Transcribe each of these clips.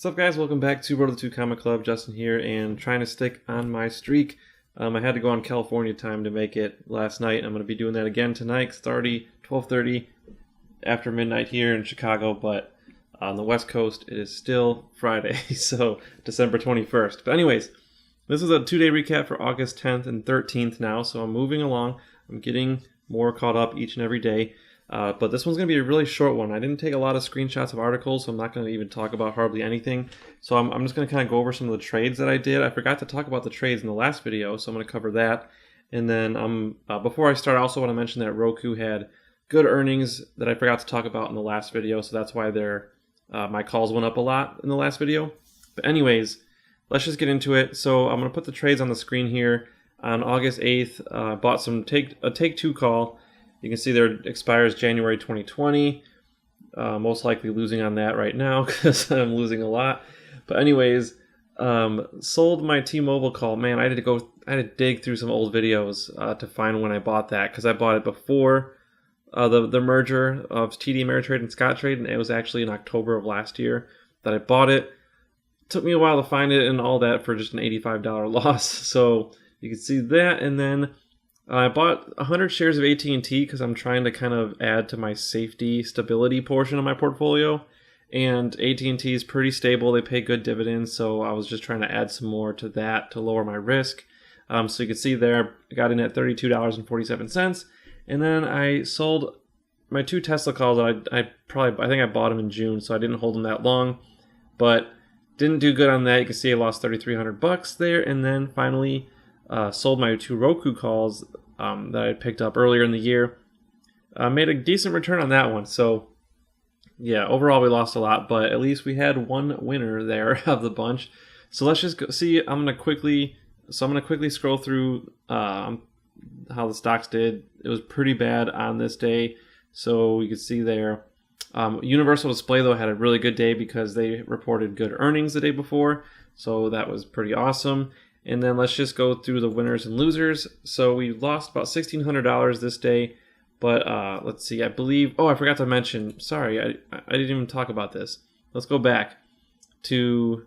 What's up, guys? Welcome back to Road to 2 Comic Club. Justin here, and trying to stick on my streak. I had to go on California time to make it last night. I'm going to be doing that again tonight. It's already 12:30 after midnight here in Chicago, but on the West Coast it is still Friday, so December 21st. But anyways, this is a 2-day recap for August 10th and 13th now, so I'm moving along. I'm getting more caught up each and every day. But this one's going to be a really short one. I didn't take a lot of screenshots of articles, so I'm not going to even talk about hardly anything. So I'm just going to kind of go over some of the trades that I did. I forgot to talk about the trades in the last video, so I'm going to cover that. And then before I start, I also want to mention that Roku had good earnings that I forgot to talk about in the last video, so that's why my calls went up a lot in the last video. But anyways, let's just get into it. So I'm going to put the trades on the screen here. On August 8th, I bought a Take-Two call. You can see there expires January 2020. Most likely losing on that right now because I'm losing a lot. But anyways, sold my T-Mobile call. Man, I had to dig through some old videos to find when I bought that, because I bought it before the merger of TD Ameritrade and Scottrade, and it was actually in October of last year that I bought it. Took me a while to find it and all that for just an $85 loss. So you can see that, and then I bought 100 shares of AT&T because I'm trying to kind of add to my safety stability portion of my portfolio. And AT&T is pretty stable. They pay good dividends, so I was just trying to add some more to that to lower my risk. So you can see there, I got in at $32.47. And then I sold my 2 Tesla calls. I think I bought them in June, so I didn't hold them that long. But didn't do good on that. You can see I lost $3,300 there. And then finally sold my 2 Roku calls that I picked up earlier in the year. Made a decent return on that one. So yeah, overall we lost a lot, but at least we had one winner there of the bunch. So let's just go see. I'm gonna quickly scroll through how the stocks did. It was pretty bad on this day. So you can see there. Universal Display though had a really good day because they reported good earnings the day before. So that was pretty awesome. And then let's just go through the winners and losers. So we lost about $1,600 this day. But let's see, I believe... Oh, I forgot to mention. Sorry, I didn't even talk about this. Let's go back to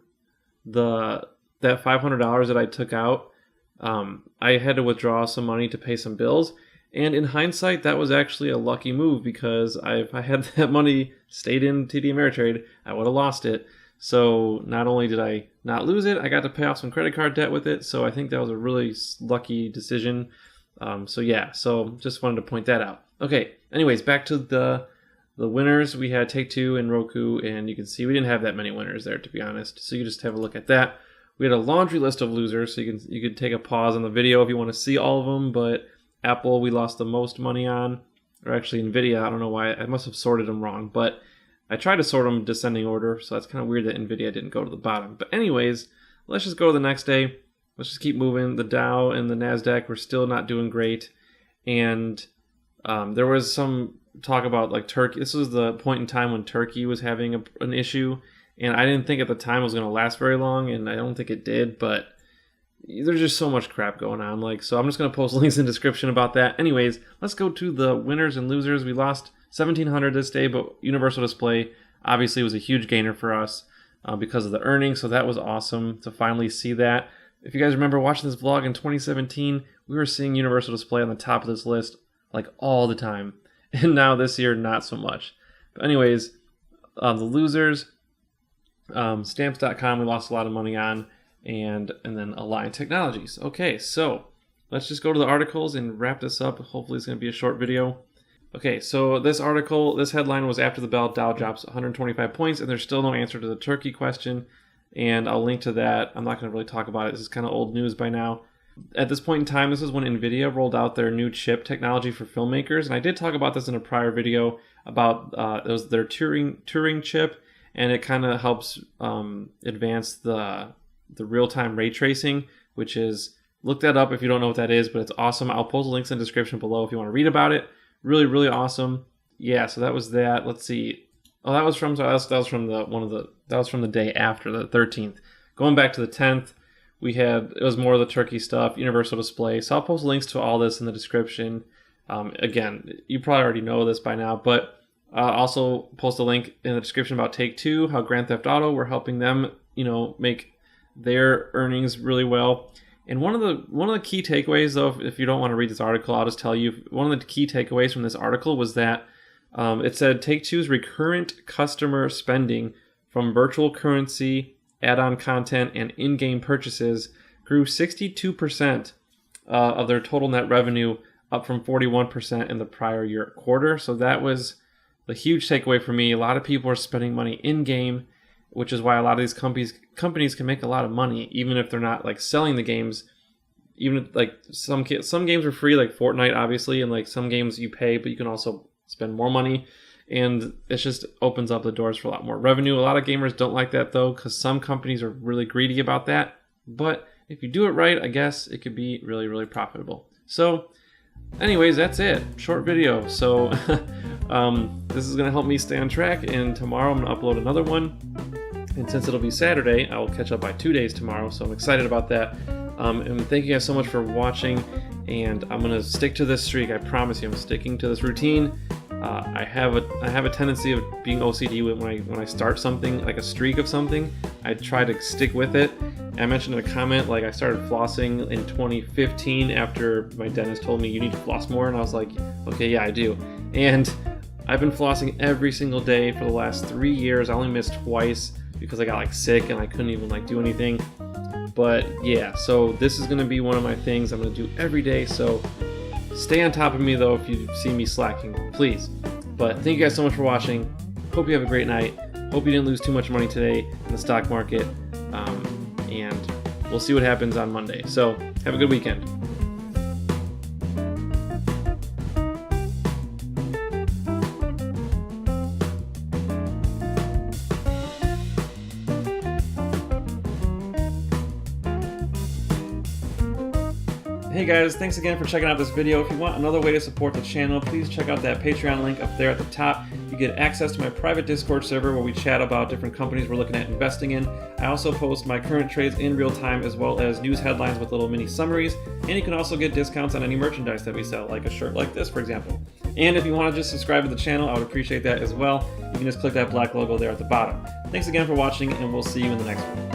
that $500 that I took out. I had to withdraw some money to pay some bills. And in hindsight, that was actually a lucky move, because if I had that money stayed in TD Ameritrade, I would have lost it. So not only did I not lose it, I got to pay off some credit card debt with it. So I think that was a really lucky decision. So yeah, so just wanted to point that out. Okay, anyways, back to the winners. We had Take-Two and Roku, and you can see we didn't have that many winners there, to be honest. So you just have a look at that. We had a laundry list of losers, so you could take a pause on the video if you want to see all of them. But Apple, we lost the most money on, or actually Nvidia. I don't know why. I must have sorted them wrong, but I tried to sort them descending order, so that's kind of weird that Nvidia didn't go to the bottom. But anyways, let's just go to the next day. Let's just keep moving. The Dow and the NASDAQ were still not doing great. And there was some talk about like Turkey. This was the point in time when Turkey was having an issue. And I didn't think at the time it was going to last very long, and I don't think it did. But there's just so much crap going on. So I'm just going to post links in the description about that. Anyways, let's go to the winners and losers. We lost $1,700 this day, but Universal Display obviously was a huge gainer for us because of the earnings, so that was awesome to finally see that. If you guys remember watching this vlog in 2017, we were seeing Universal Display on the top of this list like all the time, and now this year not so much. But anyways, the losers, Stamps.com we lost a lot of money on, and then Align Technologies. Okay, so let's just go to the articles and wrap this up. Hopefully it's going to be a short video. Okay, so this headline was after the bell, Dow drops 125 points, and there's still no answer to the Turkey question, and I'll link to that. I'm not going to really talk about it. This is kind of old news by now. At this point in time, this is when Nvidia rolled out their new chip technology for filmmakers, and I did talk about this in a prior video about their Turing chip, and it kind of helps advance the real-time ray tracing, which is, look that up if you don't know what that is, but it's awesome. I'll post links in the description below if you want to read about it. Really, really awesome. Yeah, so that was that. Let's see. Oh, that was from the day after, the 13th. Going back to the 10th, it was more of the Turkey stuff, Universal Display. So I'll post links to all this in the description. Again, you probably already know this by now, but Also post a link in the description about Take-Two, how Grand Theft Auto, we're helping them, make their earnings really well. And one of the key takeaways, though, if you don't want to read this article, I'll just tell you, one of the key takeaways from this article was that it said Take-Two's recurrent customer spending from virtual currency, add-on content, and in-game purchases grew 62% of their total net revenue, up from 41% in the prior year quarter. So that was the huge takeaway for me. A lot of people are spending money in-game, which is why a lot of these companies can make a lot of money, even if they're not like selling the games. Even like some games are free, like Fortnite, obviously, and like some games you pay, but you can also spend more money, and it just opens up the doors for a lot more revenue. A lot of gamers don't like that though, because some companies are really greedy about that. But if you do it right, I guess it could be really, really profitable. So anyways, that's it. Short video. So this is going to help me stay on track, and tomorrow I'm going to upload another one. And since it'll be Saturday, I will catch up by 2 days tomorrow, so I'm excited about that. And thank you guys so much for watching, and I'm going to stick to this streak. I promise you, I'm sticking to this routine. I have a tendency of being OCD when I start something, like a streak of something. I try to stick with it. I mentioned in a comment, like I started flossing in 2015 after my dentist told me you need to floss more, and I was like, okay, yeah, I do. And I've been flossing every single day for the last 3 years. I only missed twice because I got like sick and I couldn't even like do anything. But yeah, so this is gonna be one of my things I'm gonna do every day. So stay on top of me though if you see me slacking, please. But thank you guys so much for watching. Hope you have a great night. Hope you didn't lose too much money today in the stock market. And we'll see what happens on Monday. So have a good weekend. Hey guys, thanks again for checking out this video. If you want another way to support the channel, please check out that Patreon link up there at the top. You get access to my private Discord server where we chat about different companies we're looking at investing in. I also post my current trades in real time, as well as news headlines with little mini summaries. And you can also get discounts on any merchandise that we sell, like a shirt like this, for example. And if you want to just subscribe to the channel, I would appreciate that as well. You can just click that black logo there at the bottom. Thanks again for watching, and we'll see you in the next one.